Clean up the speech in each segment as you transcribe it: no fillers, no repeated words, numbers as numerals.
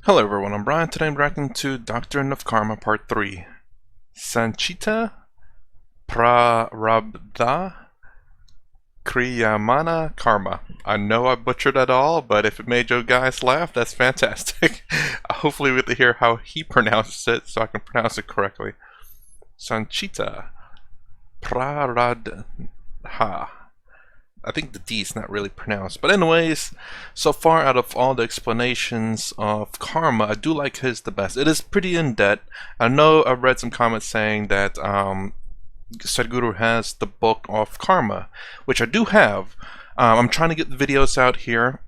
Hello everyone, I'm Brian. Today I'm reacting to Doctrine of Karma Part 3. Sanchita, Prarabdha, Kriyamana, Karma. I know I butchered it all, but if it made you guys laugh, that's fantastic. Hopefully we get to hear how he pronounces it so I can pronounce it correctly. Sanchita, Prarabdha. I think the D is not really pronounced. But anyways, so far out of all the explanations of karma, I do like his the best. It is pretty in-depth. I know I've read some comments saying that Sadhguru has the book of karma, which I do have. I'm trying to get the videos out here.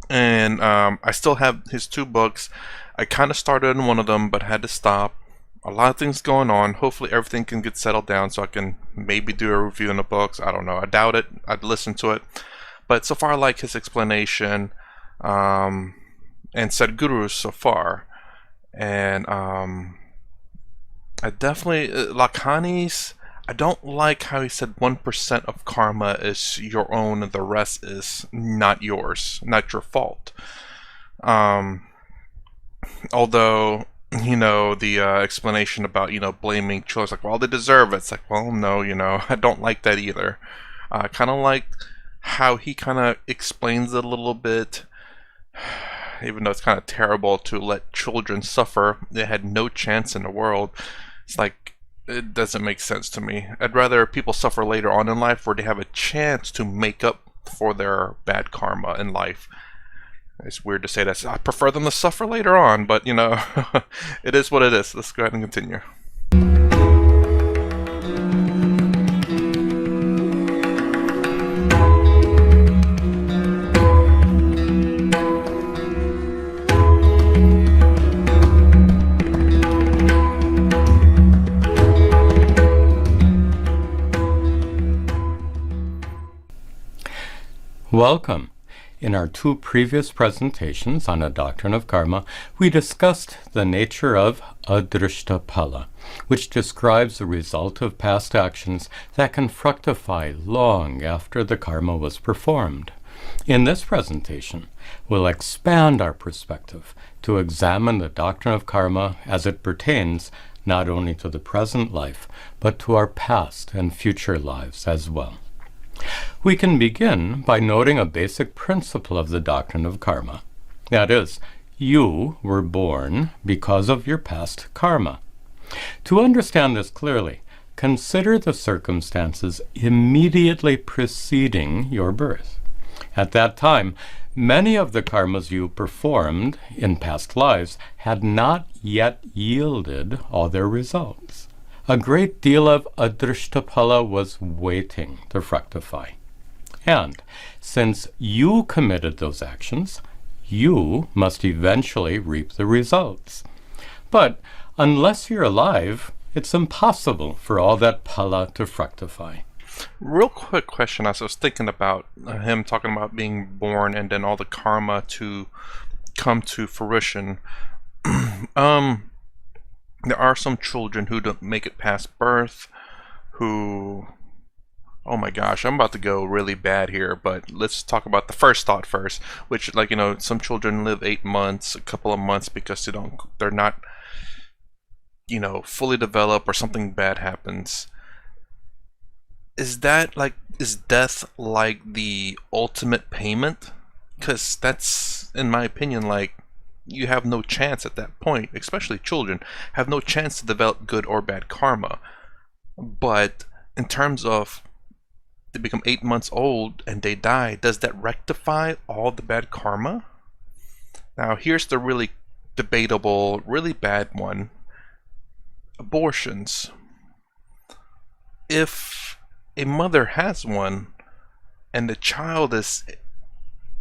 And I still have his two books. I kind of started on one of them, but had to stop. A lot of things going on. Hopefully everything can get settled down so I can maybe do a review in the books. I don't know. I doubt it. I'd listen to it. But so far I like his explanation and Sadhguru's so far. And I definitely... Lakhani's, I don't like how he said 1% of karma is your own and the rest is not yours. Not your fault. Although... the explanation about, blaming children, it's like, well, they deserve it. It's like, well, no, I don't like that either. I kind of like how he kind of explains it a little bit, even though it's kind of terrible to let children suffer. They had no chance in the world. It's like, it doesn't make sense to me. I'd rather people suffer later on in life where they have a chance to make up for their bad karma in life. It's weird to say that. I prefer them to suffer later on, but it is what it is. Let's go ahead and continue. Welcome. In our two previous presentations on the doctrine of karma, we discussed the nature of adrishtapala, which describes the result of past actions that can fructify long after the karma was performed. In this presentation, we'll expand our perspective to examine the doctrine of karma as it pertains not only to the present life, but to our past and future lives as well. We can begin by noting a basic principle of the doctrine of karma. That is, you were born because of your past karma. To understand this clearly, consider the circumstances immediately preceding your birth. At that time, many of the karmas you performed in past lives had not yet yielded all their results. A great deal of adrishtapala was waiting to fructify. And since you committed those actions, you must eventually reap the results. But unless you're alive, it's impossible for all that pala to fructify. Real quick question. As I was thinking about him talking about being born and then all the karma to come to fruition. There are some children who don't make it past birth, who... Oh my gosh, I'm about to go really bad here, but let's talk about the first thought first, which, some children live 8 months, a couple of months because they're not, fully developed or something bad happens. Is death like the ultimate payment? Because that's, in my opinion, you have no chance at that point, especially children, have no chance to develop good or bad karma. But in terms of they become 8 months old and they die, does that rectify all the bad karma? Now here's the really debatable, really bad one. Abortions. If a mother has one and the child is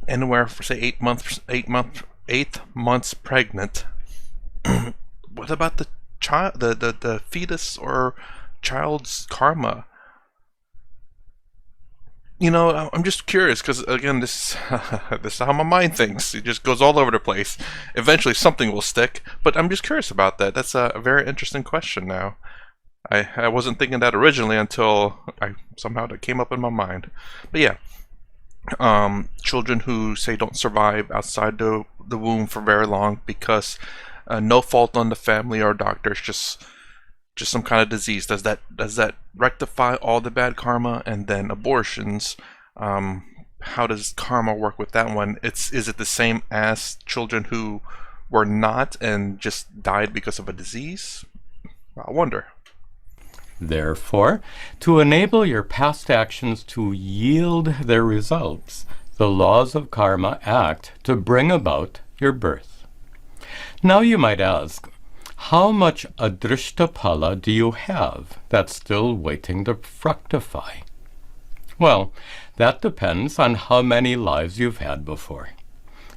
anywhere for say 8 months pregnant, what about the child, the fetus or child's karma? I'm just curious because, again, this is how my mind thinks. It just goes all over the place. Eventually something will stick, but I'm just curious about that. That's a very interesting question now. I wasn't thinking that originally until somehow that came up in my mind. But yeah, children who say don't survive outside the womb for very long because no fault on the family or doctors, just some kind of disease. Does that rectify all the bad karma? And then abortions, how does karma work with that one? Is it the same as children who were not and just died because of a disease? I wonder. Therefore, to enable your past actions to yield their results, the laws of karma act to bring about your birth. Now you might ask, how much adrishtapala do you have that's still waiting to fructify? Well, that depends on how many lives you've had before.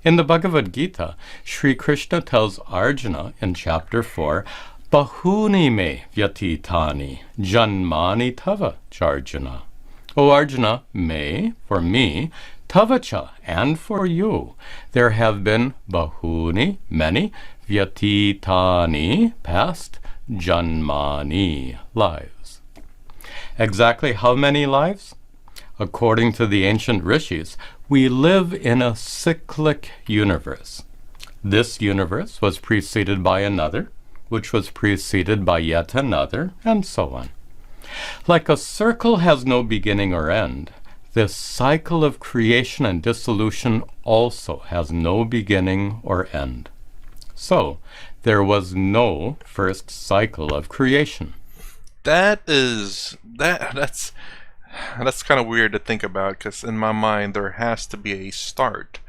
In the Bhagavad Gita, Sri Krishna tells Arjuna in chapter 4, Bahuni me vyatitani janmani tava charjuna. O Arjuna, me, for me, tavacha, and for you, there have been bahuni, many, vyatitani, past, janmani, lives. Exactly how many lives? According to the ancient rishis, we live in a cyclic universe. This universe was preceded by another, which was preceded by yet another, and so on. Like a circle has no beginning or end, this cycle of creation and dissolution also has no beginning or end. So, there was no first cycle of creation. That's kind of weird to think about, because in my mind there has to be a start,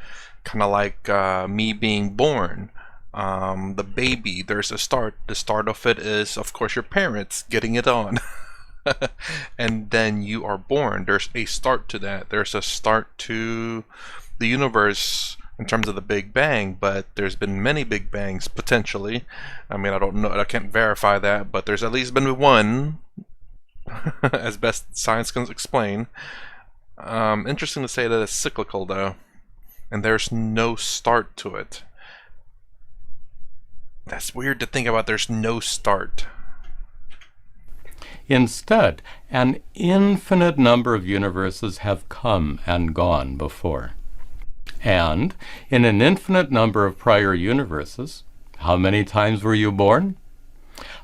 kind of like me being born. The baby, there's a start. The start of it is, of course, your parents getting it on. And then you are born. There's a start to that. There's a start to the universe in terms of the Big Bang, but there's been many Big Bangs, potentially. I mean, I don't know, I can't verify that, but there's at least been one, as best science can explain. Interesting to say that it's cyclical, though, and there's no start to it. That's weird to think about. There's no start. Instead, an infinite number of universes have come and gone before. And in an infinite number of prior universes, how many times were you born?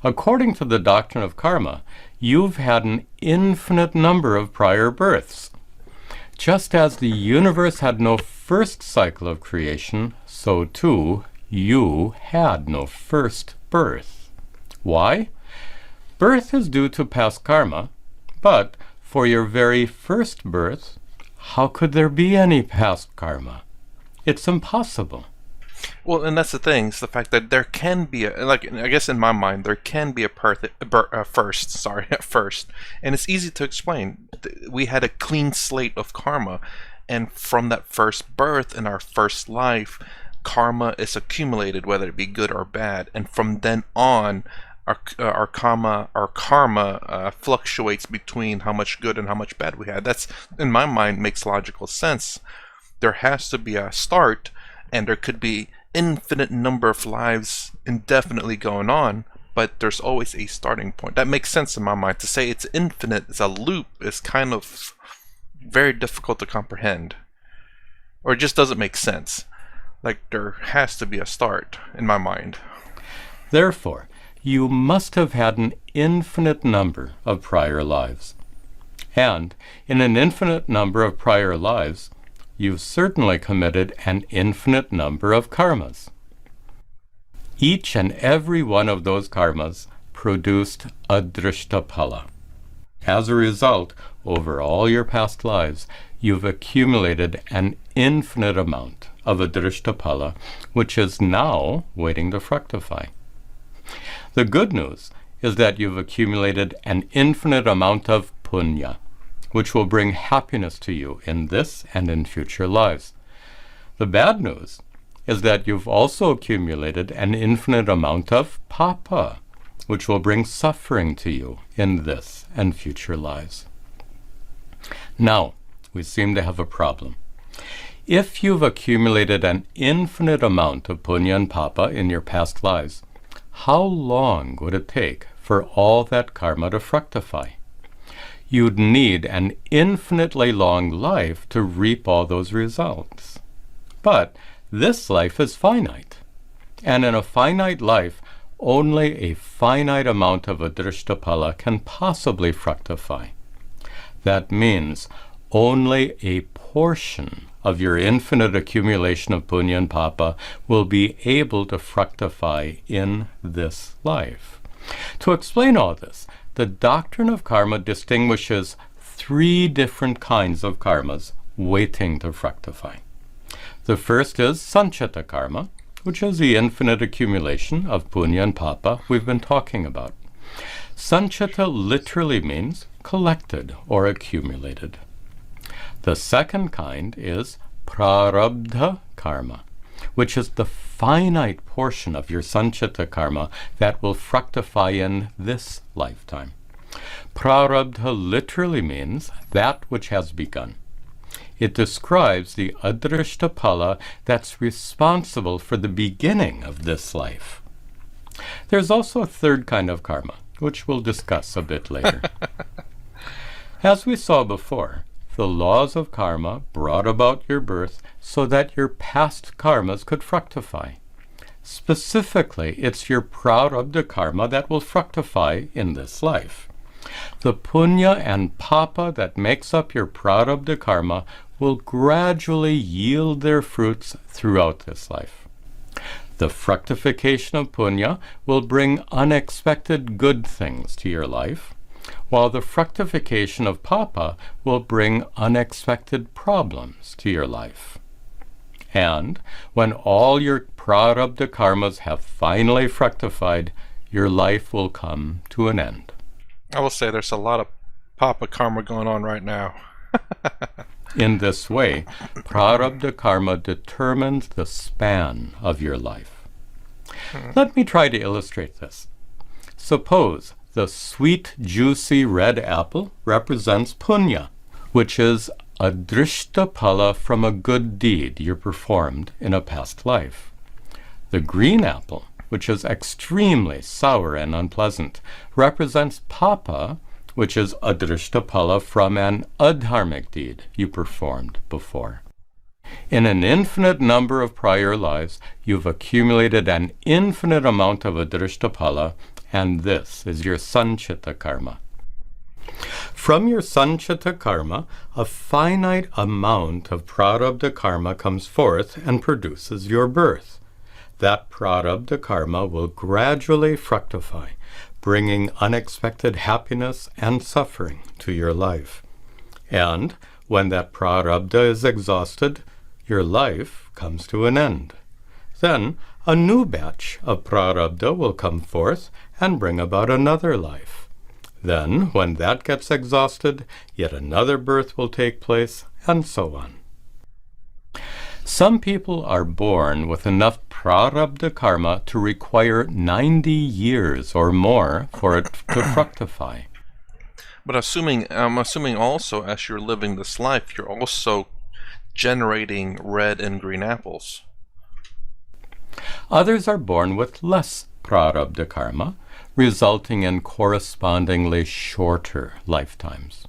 According to the doctrine of karma, you've had an infinite number of prior births. Just as the universe had no first cycle of creation, so too you had no first birth. Why? Birth is due to past karma, but for your very first birth, how could there be any past karma? It's impossible. Well, and that's the thing, it's the fact that there can be I guess in my mind, there can be a first, and it's easy to explain. We had a clean slate of karma, and from that first birth in our first life, karma is accumulated, whether it be good or bad, and from then on, our karma fluctuates between how much good and how much bad we had. That's, in my mind, makes logical sense. There has to be a start, and there could be infinite number of lives indefinitely going on, but there's always a starting point. That makes sense in my mind. To say it's infinite, it's a loop, is kind of very difficult to comprehend, or it just doesn't make sense. Like, there has to be a start in my mind. Therefore, you must have had an infinite number of prior lives. And in an infinite number of prior lives, you've certainly committed an infinite number of karmas. Each and every one of those karmas produced adrishtapala. As a result, over all your past lives, you've accumulated an infinite amount of adrishtapala, which is now waiting to fructify. The good news is that you've accumulated an infinite amount of punya, which will bring happiness to you in this and in future lives. The bad news is that you've also accumulated an infinite amount of papa, which will bring suffering to you in this and future lives. Now, we seem to have a problem. If you've accumulated an infinite amount of punya and papa in your past lives, how long would it take for all that karma to fructify? You'd need an infinitely long life to reap all those results. But this life is finite, and in a finite life, only a finite amount of adrishtapala can possibly fructify. That means only a portion of your infinite accumulation of punya and papa will be able to fructify in this life. To explain all this, the doctrine of karma distinguishes 3 different kinds of karmas waiting to fructify. The first is Sanchita karma, which is the infinite accumulation of punya and papa we've been talking about. Sanchita literally means collected or accumulated. The second kind is Prarabdha karma, which is the finite portion of your Sanchita karma that will fructify in this lifetime. Prarabdha literally means that which has begun. It describes the adrishtapala that's responsible for the beginning of this life. There's also a third kind of karma, which we'll discuss a bit later. As we saw before, the laws of karma brought about your birth so that your past karmas could fructify. Specifically, it's your prarabdha karma that will fructify in this life. The punya and papa that makes up your prarabdha karma will gradually yield their fruits throughout this life. The fructification of punya will bring unexpected good things to your life, while the fructification of papa will bring unexpected problems to your life. And when all your prarabdha karmas have finally fructified, your life will come to an end. I will say there's a lot of papa karma going on right now. In this way, prarabdha karma determines the span of your life. Let me try to illustrate this. Suppose the sweet, juicy red apple represents punya, which is adrishtapala from a good deed you performed in a past life. The green apple, which is extremely sour and unpleasant, represents papa, which is adrishtapala from an adharmic deed you performed before. In an infinite number of prior lives, you've accumulated an infinite amount of adrishtapala, and this is your Sanchita karma. From your Sanchita karma, a finite amount of prarabdha karma comes forth and produces your birth. That prarabdha karma will gradually fructify, bringing unexpected happiness and suffering to your life. And when that prarabdha is exhausted, your life comes to an end. Then a new batch of prarabdha will come forth and bring about another life. Then, when that gets exhausted, yet another birth will take place, and so on. Some people are born with enough prarabdha karma to require 90 years or more for it to fructify. But I'm assuming also as you're living this life, you're also generating red and green apples. Others are born with less prarabdha karma, resulting in correspondingly shorter lifetimes.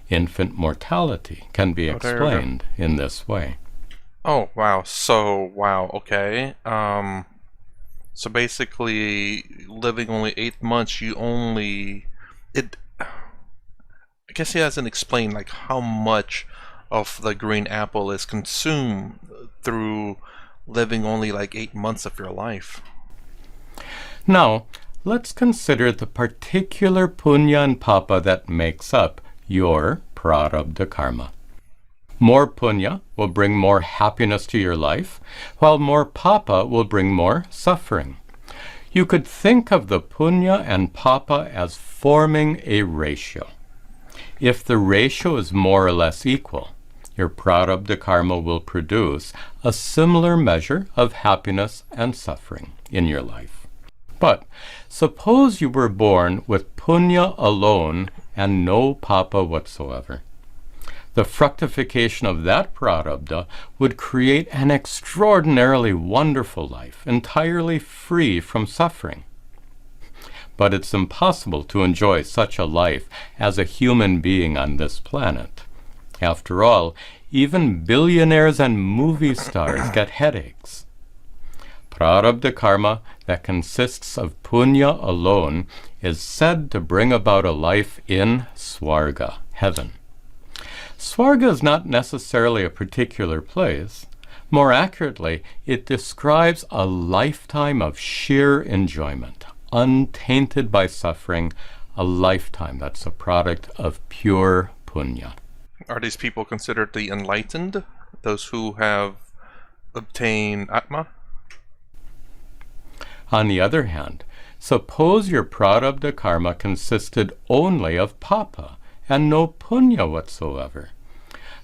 Infant mortality can be explained in this way. Oh, wow. Okay. So basically, living only 8 months, I guess he hasn't explained like how much of the green apple is consumed through living only like 8 months of your life. Now, let's consider the particular punya and papa that makes up your prarabdha karma. More punya will bring more happiness to your life, while more papa will bring more suffering. You could think of the punya and papa as forming a ratio. If the ratio is more or less equal, your prarabdha karma will produce a similar measure of happiness and suffering in your life. But suppose you were born with punya alone and no papa whatsoever. The fructification of that prarabdha would create an extraordinarily wonderful life, entirely free from suffering. but it's impossible to enjoy such a life as a human being on this planet. After all, even billionaires and movie stars get headaches. Prarabdha karma that consists of punya alone is said to bring about a life in Swarga, heaven. Swarga is not necessarily a particular place. More accurately, it describes a lifetime of sheer enjoyment, untainted by suffering, a lifetime that's a product of pure punya. Are these people considered the enlightened? Those who have obtained Atma? On the other hand, suppose your prarabdha karma consisted only of papa and no punya whatsoever.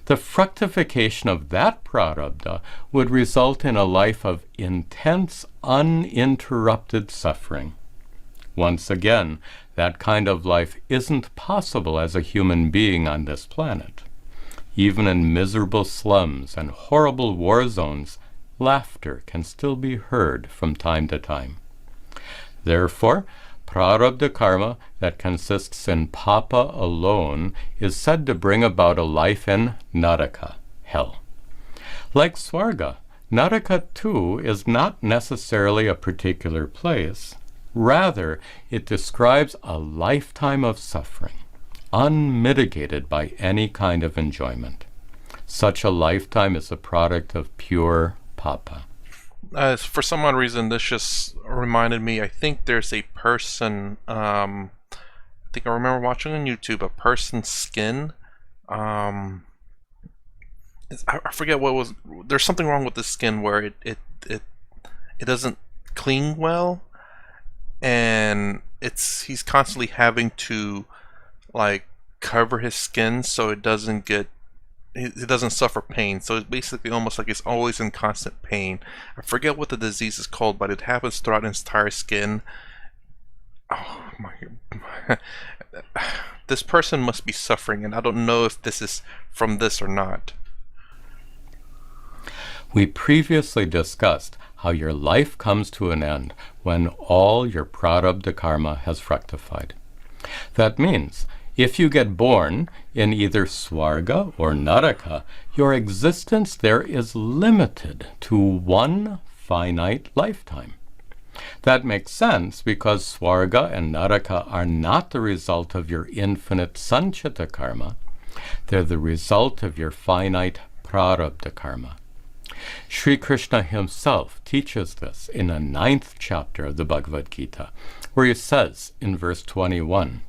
The fructification of that prarabdha would result in a life of intense, uninterrupted suffering. Once again, that kind of life isn't possible as a human being on this planet. Even in miserable slums and horrible war zones, laughter can still be heard from time to time. Therefore, prarabdha karma that consists in papa alone is said to bring about a life in naraka, hell. Like Swarga, naraka too is not necessarily a particular place. Rather, it describes a lifetime of suffering, unmitigated by any kind of enjoyment. Such a lifetime is a product of pure papa. For some odd reason, this just reminded me, I think there's a person, I think I remember watching on YouTube, a person's skin, I forget what was, there's something wrong with the skin where it doesn't cling well, and he's constantly having to, like, cover his skin so it doesn't suffer pain. So it's basically almost like it's always in constant pain. I forget what the disease is called, but it happens throughout his entire skin. Oh my. This person must be suffering, and I don't know if this is from this or not. We previously discussed how your life comes to an end when all your prarabdha karma has fructified. That means if you get born in either Swarga or Naraka, your existence there is limited to one finite lifetime. That makes sense because Swarga and Naraka are not the result of your infinite Sanchita karma. They're the result of your finite Prarabdha karma. Sri Krishna himself teaches this in the 9th chapter of the Bhagavad Gita, where he says in verse 21,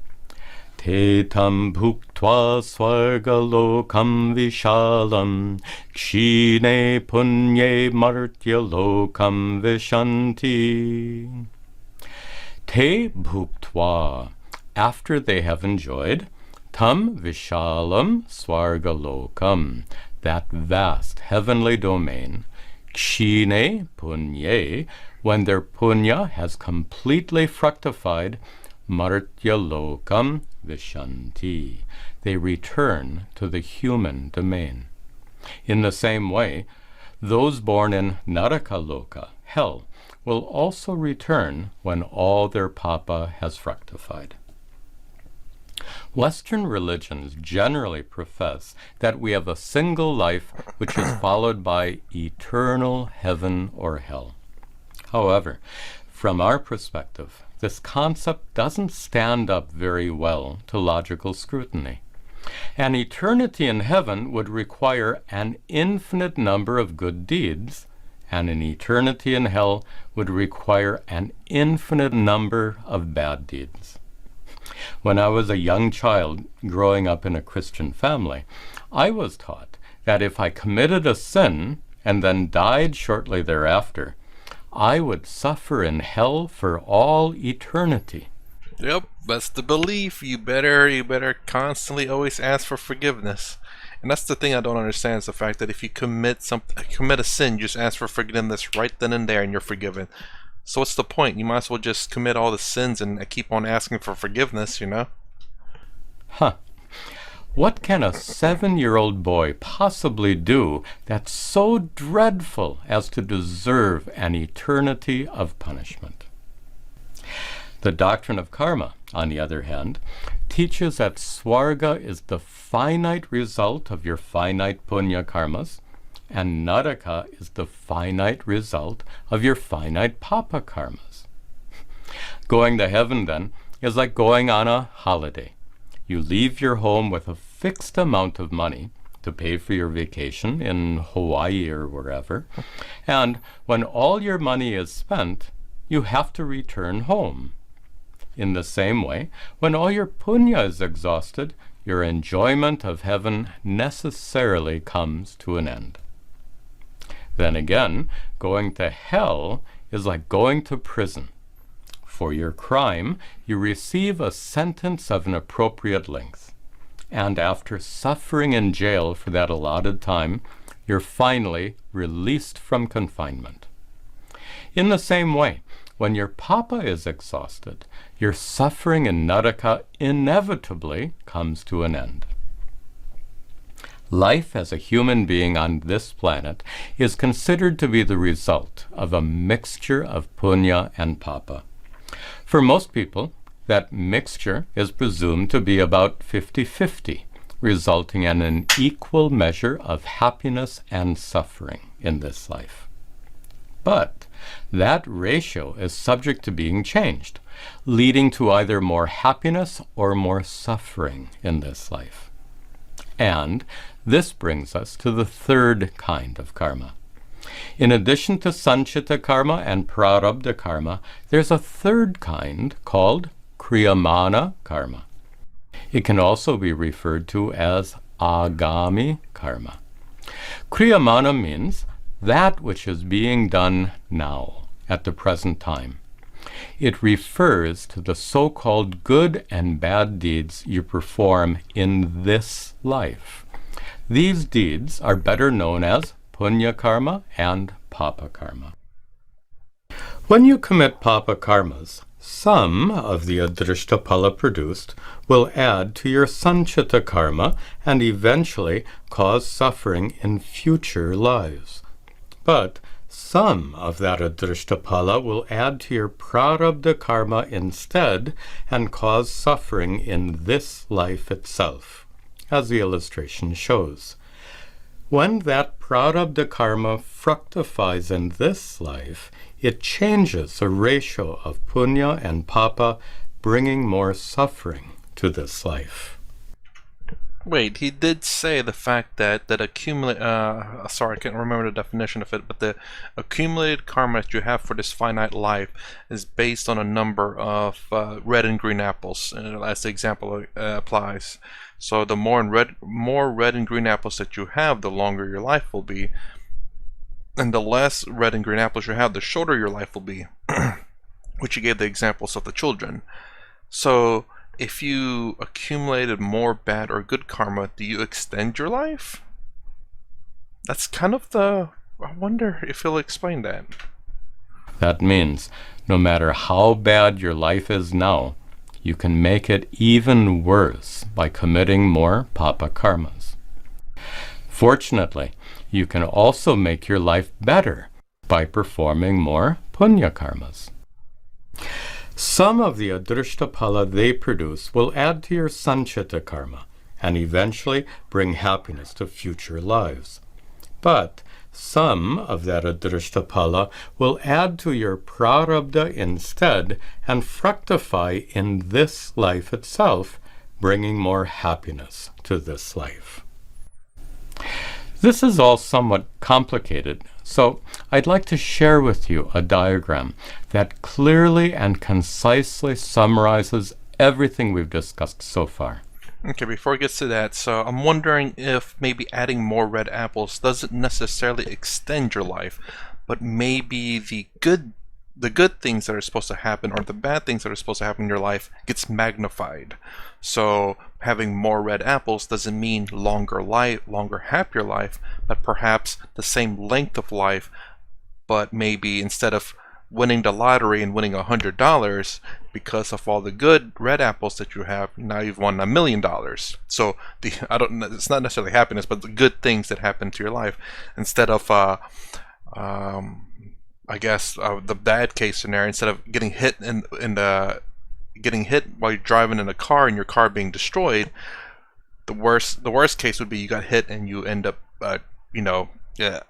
Te tam bhuktva swargalokam vishalam kshine punye martya lokam vishanti. Te bhuktva, after they have enjoyed, tam vishalam swargalokam, that vast heavenly domain, kshine punye, when their punya has completely fructified, martya lokam vishanti, they return to the human domain. In the same way, those born in naraka loka, hell, will also return when all their papa has fructified. Western religions generally profess that we have a single life which is followed by eternal heaven or hell. However, from our perspective, this concept doesn't stand up very well to logical scrutiny. An eternity in heaven would require an infinite number of good deeds, and an eternity in hell would require an infinite number of bad deeds. When I was a young child growing up in a Christian family, I was taught that if I committed a sin and then died shortly thereafter, I would suffer in hell for all eternity. Yep, that's the belief. You better constantly always ask for forgiveness. And that's the thing I don't understand, is the fact that if you commit a sin, you just ask for forgiveness right then and there and you're forgiven. So what's the point? You might as well just commit all the sins and keep on asking for forgiveness, you know? Huh. What can a 7-year-old boy possibly do that's so dreadful as to deserve an eternity of punishment? The doctrine of karma, on the other hand, teaches that swarga is the finite result of your finite punya karmas, and naraka is the finite result of your finite papa karmas. Going to heaven, then, is like going on a holiday. You leave your home with a fixed amount of money to pay for your vacation in Hawaii or wherever, and when all your money is spent, you have to return home. In the same way, when all your punya is exhausted, your enjoyment of heaven necessarily comes to an end. Then again, going to hell is like going to prison. For your crime, you receive a sentence of an appropriate length, and after suffering in jail for that allotted time, you're finally released from confinement. In the same way, when your papa is exhausted, your suffering in naraka inevitably comes to an end. Life as a human being on this planet is considered to be the result of a mixture of punya and papa. For most people, that mixture is presumed to be about 50-50, resulting in an equal measure of happiness and suffering in this life. But that ratio is subject to being changed, leading to either more happiness or more suffering in this life. And this brings us to the third kind of karma. In addition to Sanchita karma and Prarabdha karma, there's a third kind called Kriyamana karma. It can also be referred to as agami karma. Kriyamana means that which is being done now, at the present time. It refers to the so-called good and bad deeds you perform in this life. These deeds are better known as punya karma and papa karma. When you commit papa karmas, some of the adrishtapala produced will add to your sanchita karma and eventually cause suffering in future lives. But some of that adrishtapala will add to your prarabdha karma instead and cause suffering in this life itself, as the illustration shows. When that prarabdha karma fructifies in this life, it changes the ratio of punya and papa, bringing more suffering to this life. Wait, he did say the fact that accumulate. Sorry, I can't remember the definition of it, but the accumulated karma that you have for this finite life is based on a number of red and green apples, as the example applies. So the more red and green apples that you have, the longer your life will be, and the less red and green apples you have, the shorter your life will be. Which you gave the examples of the children. So if you accumulated more bad or good karma, do you extend your life? That's kind of I wonder if he'll explain that. That means no matter how bad your life is now, you can make it even worse by committing more papa karmas. Fortunately, you can also make your life better by performing more punya karmas. Some of the adrishtapala they produce will add to your sanchita karma and eventually bring happiness to future lives. But some of that adrishtapala will add to your prarabdha instead and fructify in this life itself, bringing more happiness to this life. This is all somewhat complicated, so I'd like to share with you a diagram that clearly and concisely summarizes everything we've discussed so far. Okay, before it gets to that, so I'm wondering if maybe adding more red apples doesn't necessarily extend your life, but maybe the good things that are supposed to happen or the bad things that are supposed to happen in your life gets magnified. So having more red apples doesn't mean longer life, longer happier life, but perhaps the same length of life, but maybe instead of winning the lottery and winning $100, because of all the good red apples that you have, now you've won $1 million. So it's not necessarily happiness, but the good things that happen to your life, instead of I guess the bad case scenario, instead of getting hit in the getting hit while you're driving in a car and your car being destroyed, the worst case would be you got hit and you end up, yeah.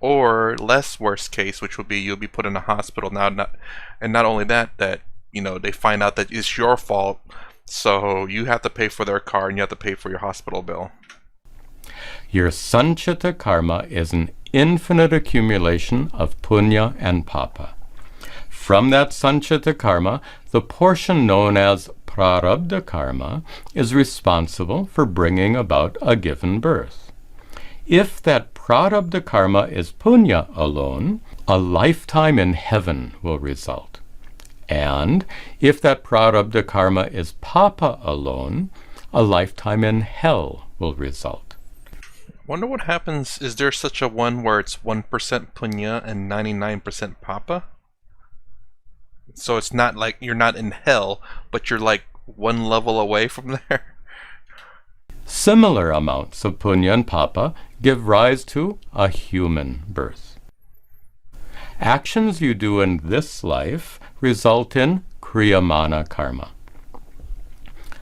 Or less worst case, which would be you'll be put in a hospital now. Not only that, they find out that it's your fault, so you have to pay for their car and you have to pay for your hospital bill. Your Sanchita karma is an infinite accumulation of punya and papa. From that Sanchita karma, the portion known as Prarabdha karma is responsible for bringing about a given birth. If that Prarabdha karma is punya alone, a lifetime in heaven will result. And if that Prarabdha karma is papa alone, a lifetime in hell will result. Wonder what happens, is there such a one where it's 1% punya and 99% papa? So it's not like you're not in hell, but you're like one level away from there? Similar amounts of punya and papa give rise to a human birth. Actions you do in this life result in Kriyamana karma.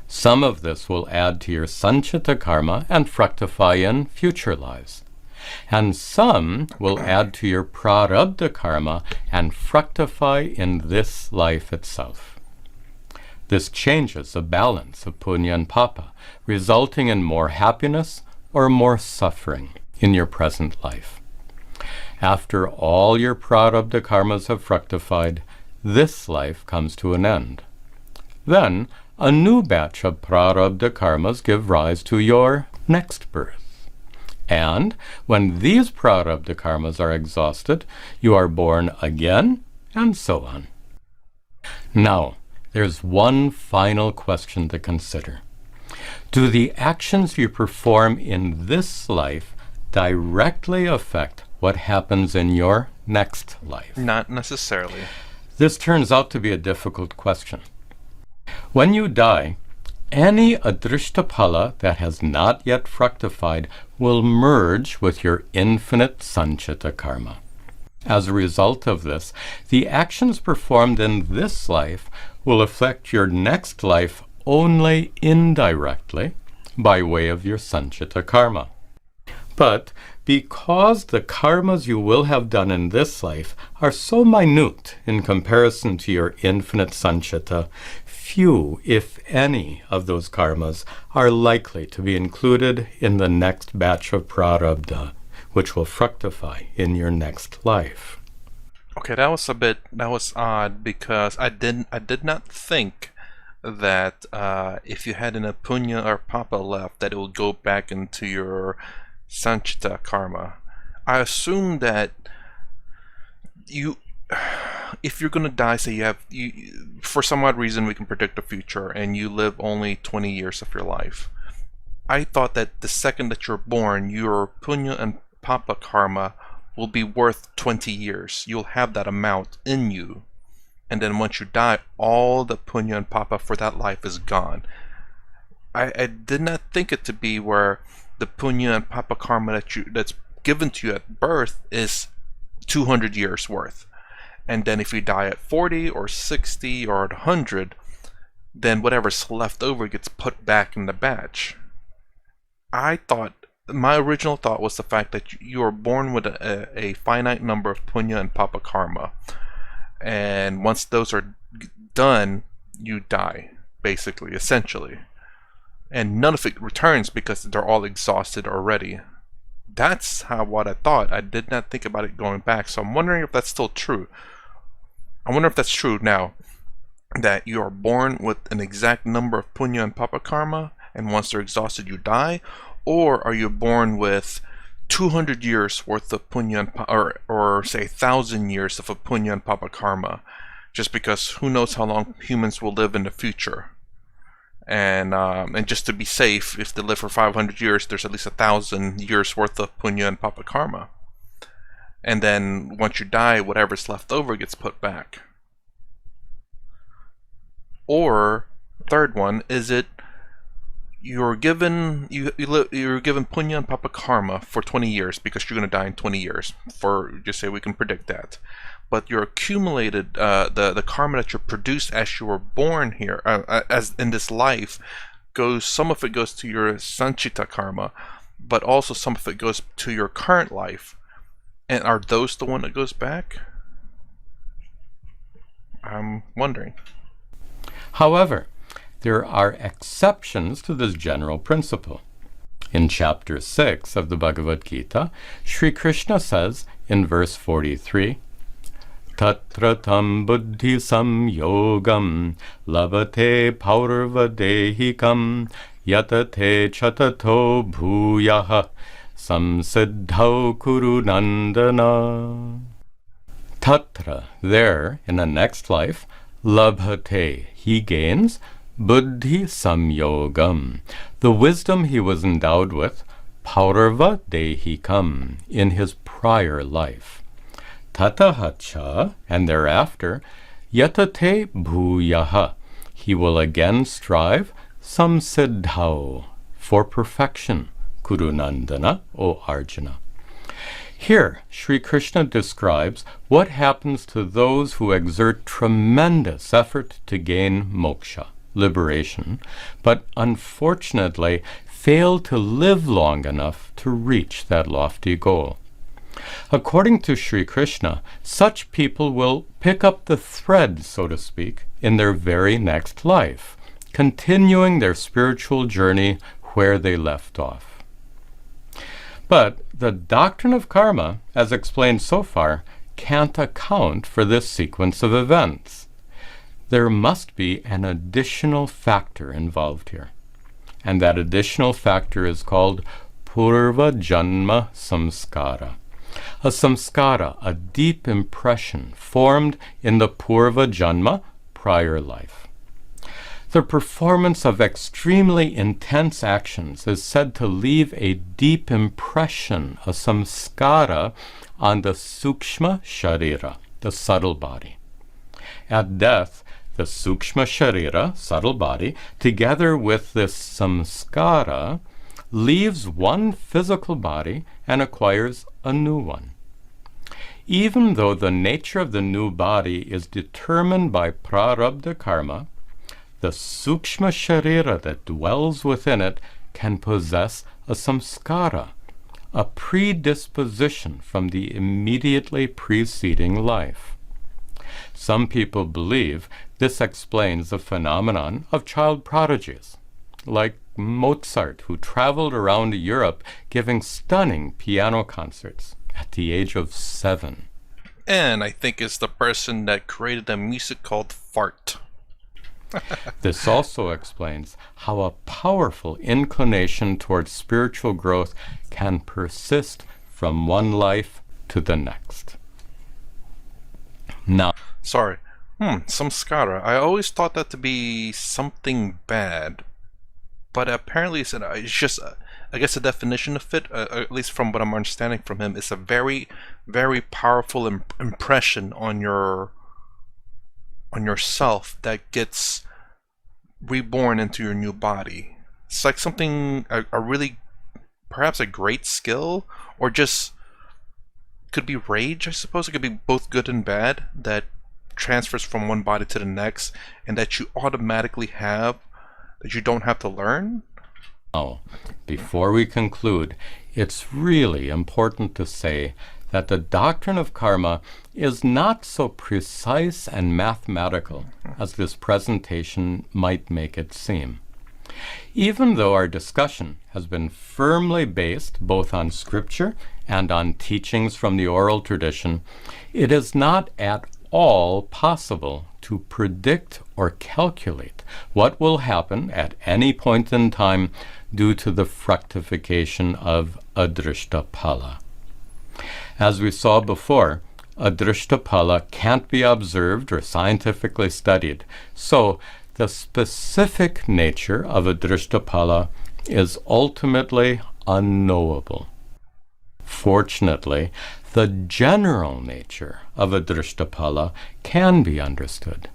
Some of this will add to your Sanchita karma and fructify in future lives. And some will add to your Prarabdha karma and fructify in this life itself. This changes the balance of punya and papa, resulting in more happiness or more suffering in your present life. After all your Prarabdha karmas have fructified, this life comes to an end. Then, a new batch of Prarabdha karmas give rise to your next birth. And when these Prarabdha karmas are exhausted, you are born again, and so on. Now, there's one final question to consider. Do the actions you perform in this life directly affect what happens in your next life? Not necessarily. This turns out to be a difficult question. When you die, any adrishtapala that has not yet fructified will merge with your infinite Sanchita karma. As a result of this, the actions performed in this life will affect your next life only indirectly by way of your Sanchita karma. But because the karmas you will have done in this life are so minute in comparison to your infinite Sanchita, few, if any, of those karmas are likely to be included in the next batch of Prarabdha, which will fructify in your next life. Okay, that was odd, because I did not think that if you had an punya or papa left, that it would go back into your Sanchita karma. I assume that if you're gonna die, say for some odd reason we can predict the future, and you live only 20 years of your life. I thought that the second that you're born, your punya and papa karma will be worth 20 years. You'll have that amount in you. And then once you die, all the punya and papa for that life is gone. I did not think it to be where the punya and papa karma that's given to you at birth is 200 years worth. And then if you die at 40 or 60 or at 100, then whatever's left over gets put back in the batch. My original thought was the fact that you are born with a finite number of punya and papa karma. And once those are done, you die, basically, essentially. And none of it returns because they're all exhausted already. That's what I thought. I did not think about it going back. So I'm wondering if that's still true. I wonder if that's true now, that you are born with an exact number of punya and papa karma, and once they're exhausted you die, or are you born with 200 years worth of punya and or say 1,000 years of a punya and papa karma, just because who knows how long humans will live in the future. And just to be safe, if they live for 500 years, there's at least 1,000 years worth of punya and papa karma. And then once you die, whatever's left over gets put back. Or third one, is it you're given punya and papa karma for 20 years because you're going to die in 20 years. For just say we can predict that. but your accumulated the karma that you produced as you were born here, as in this life, some of it goes to your Sanchita karma, but also some of it goes to your current life. And are those the one that goes back? I'm wondering. However, there are exceptions to this general principle. In chapter 6 of the Bhagavad Gita, Sri Krishna says in verse 43, Tatra tam buddhi samyogam labate paurvadehikam yatate chatato bhuyaha samsiddhau kuru nandana. Tatra, there, in the next life, labhate, he gains, buddhi samyogam, the wisdom he was endowed with, paurva dehikam, in his prior life. Tatahacha, and thereafter, yatate bhuyaha, he will again strive, samsiddhau, for perfection, kurunandana, O Arjuna. Here, Sri Krishna describes what happens to those who exert tremendous effort to gain moksha, liberation, but unfortunately fail to live long enough to reach that lofty goal. According to Sri Krishna, such people will pick up the thread, so to speak, in their very next life, continuing their spiritual journey where they left off. But the doctrine of karma, as explained so far, can't account for this sequence of events. There must be an additional factor involved here. And that additional factor is called Purva Janma Samskara. A samskara, a deep impression formed in the Purva Janma, prior life. The performance of extremely intense actions is said to leave a deep impression, a samskara, on the sukshma sharira, the subtle body. At death, the sukshma sharira, subtle body, together with this samskara, leaves one physical body and acquires a new one. Even though the nature of the new body is determined by Prarabdha karma, the sukshma sharira that dwells within it can possess a samskara, a predisposition from the immediately preceding life. Some people believe this explains the phenomenon of child prodigies, like Mozart, who traveled around Europe giving stunning piano concerts at the age of 7. And I think it's the person that created a music called Fart. This also explains how a powerful inclination towards spiritual growth can persist from one life to the next. Now, Sorry. Samskara. I always thought that to be something bad. But apparently it's just, I guess the definition of it, at least from what I'm understanding from him, is a very, very powerful impression on yourself that gets reborn into your new body. It's like something, a really, perhaps a great skill, or just, could be rage, I suppose. It could be both good and bad, that transfers from one body to the next, and that you automatically have, that you don't have to learn? Before we conclude, it's really important to say that the doctrine of karma is not so precise and mathematical as this presentation might make it seem. Even though our discussion has been firmly based both on scripture and on teachings from the oral tradition, it is not at all possible to predict or calculate what will happen at any point in time due to the fructification of adrishtapala. As we saw before, adrishtapala can't be observed or scientifically studied, so the specific nature of adrishtapala is ultimately unknowable. Fortunately, the general nature of adrishtapala can be understood.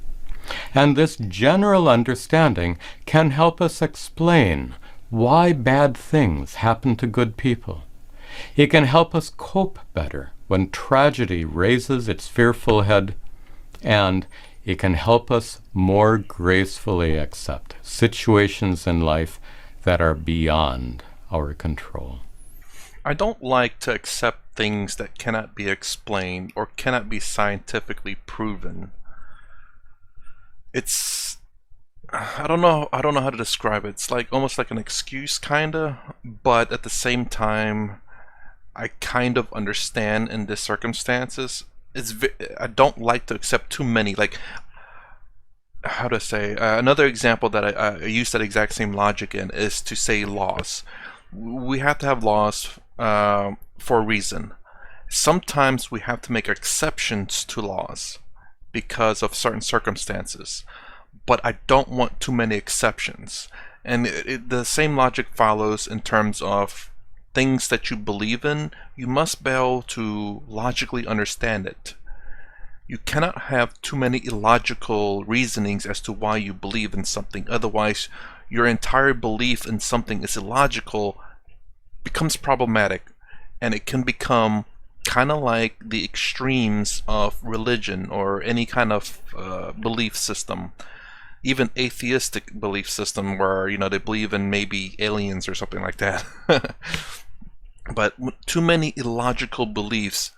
And this general understanding can help us explain why bad things happen to good people. It can help us cope better when tragedy raises its fearful head, and it can help us more gracefully accept situations in life that are beyond our control. I don't like to accept things that cannot be explained or cannot be scientifically proven. I don't know how to describe it. It's like almost like an excuse kinda, but at the same time I kind of understand in these circumstances. I don't like to accept too many, like, how to say, another example that I use that exact same logic in is to say laws. We have to have laws for a reason. Sometimes we have to make exceptions to laws because of certain circumstances, but I don't want too many exceptions. And the same logic follows in terms of things that you believe in. You must be able to logically understand it. You cannot have too many illogical reasonings as to why you believe in something. Otherwise, your entire belief in something is illogical, becomes problematic, and it can become kind of like the extremes of religion or any kind of belief system. Even atheistic belief system where, they believe in maybe aliens or something like that. But too many illogical beliefs,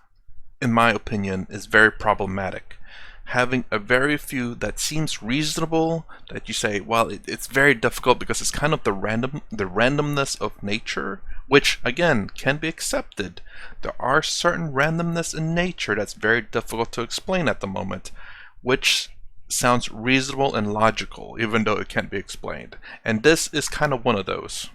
in my opinion, is very problematic. Having a very few that seems reasonable, that you say, well, it's very difficult because it's kind of the randomness of nature, which again can be accepted. There are certain randomness in nature that's very difficult to explain at the moment, which sounds reasonable and logical, even though it can't be explained. And this is kind of one of those.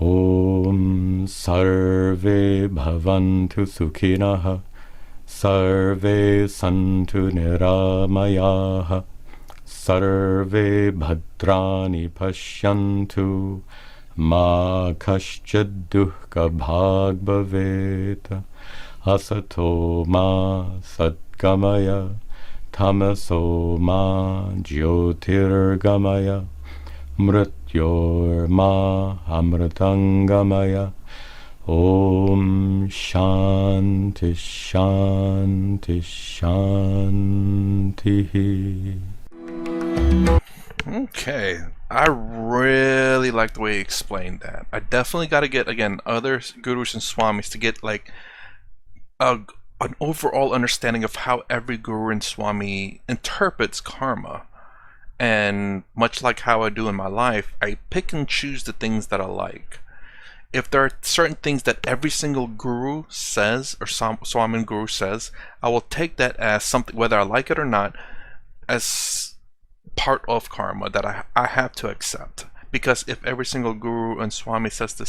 Om Sarve Bhavantu Sukhinaha Sarve Santu Niramayaha Sarve Bhadrani Pashyantu Ma Kaschid Dukkha Bhag Bhaveta Asato Ma Satgamaya Tamaso Ma Jyotirgamaya Mrityorma Amritangamaya. Om Shanti Shanti Shanti. Okay, I really like the way he explained that. I definitely got to get, again, other gurus and swamis to get like an overall understanding of how every guru and swami interprets karma. And much like how I do in my life, I pick and choose the things that I like. If there are certain things that every single guru says, or Swami guru says, I will take that as something, whether I like it or not, as part of karma that I have to accept. Because if every single guru and Swami says the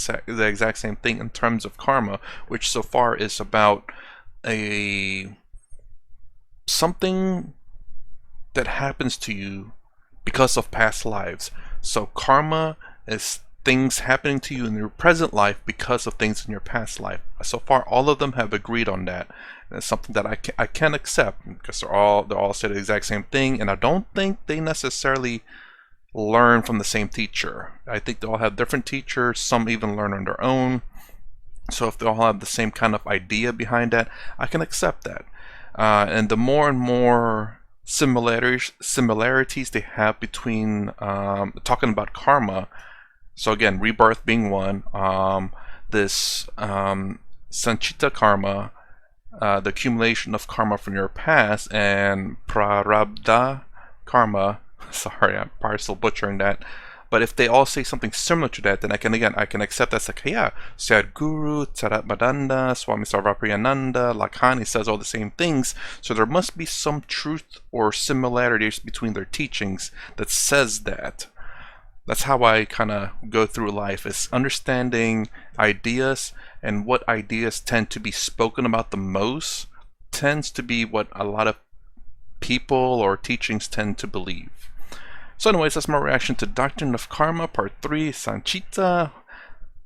exact same thing in terms of karma, which so far is about something that happens to you because of past lives. So karma is things happening to you in your present life because of things in your past life. So far, all of them have agreed on that. And it's something that I can accept because they're all say the exact same thing, and I don't think they necessarily learn from the same teacher. I think they all have different teachers. Some even learn on their own. So if they all have the same kind of idea behind that, I can accept that. And the more and more similarities they have between talking about karma. So again, rebirth being one, this Sanchita karma, the accumulation of karma from your past, and Prarabdha karma. Sorry, I'm probably still butchering that. But if they all say something similar to that, then I can accept that's like, yeah, Sadhguru, Tadatmananda, Swami Sarvapriyananda, Lakhani says all the same things, so there must be some truth or similarities between their teachings that says that. That's how I kind of go through life, is understanding ideas, and what ideas tend to be spoken about the most tends to be what a lot of people or teachings tend to believe. So anyways, that's my reaction to Doctrine of Karma, Part 3, Sanchita,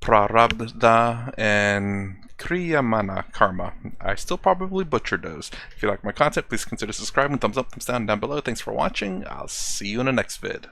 Prarabdha, and Kriyamana karma. I still probably butchered those. If you like my content, please consider subscribing, thumbs up, thumbs down below. Thanks for watching. I'll see you in the next vid.